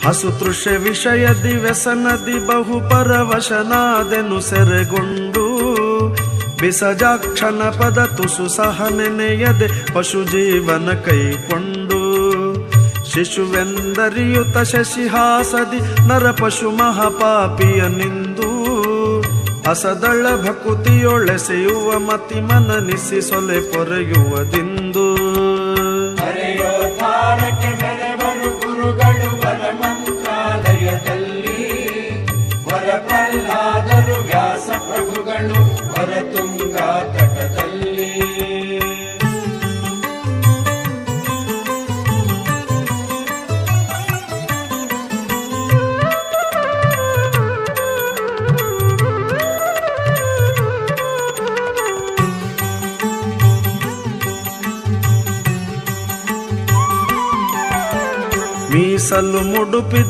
ಅಸುತೃಷೆ ವಿಷಯದಿ ವ್ಯಸನದಿ ಬಹು ಪರವಶನಾದೆನು ಸೆರೆಗೊಂಡು ಬಿಸಜಾಕ್ಷಣ ಪದ ತುಸು ಸಹ ನೆನೆಯದೆ ಪಶು ಜೀವನ ಕೈಕೊಂಡು ಶಿಶುವೆಂದರಿಯುತ ಶಶಿಹಾಸದಿ ನರಪಶು ಮಹಾಪಾಪಿಯ ನಿಂದು ಅಸದಳ ಭಕುತಿಯೊಳೆಸೆಯುವ ಮತಿ ಮನನಿಸಿ ಸೊಲೆ ಪೊರೆಯುವುದಿಂದು ಗುರುಗಳು ವರ ಮಂತ್ರಾಲಯದಲ್ಲಿ ವರ ಪ್ರಹ್ಲಾದರು ವ್ಯಾಸ ಪ್ರಭುಗಳು ವರ ತುಂಗಾ ತಟದಲ್ಲಿ ಮೀಸಲು ಮುಡುಪಿ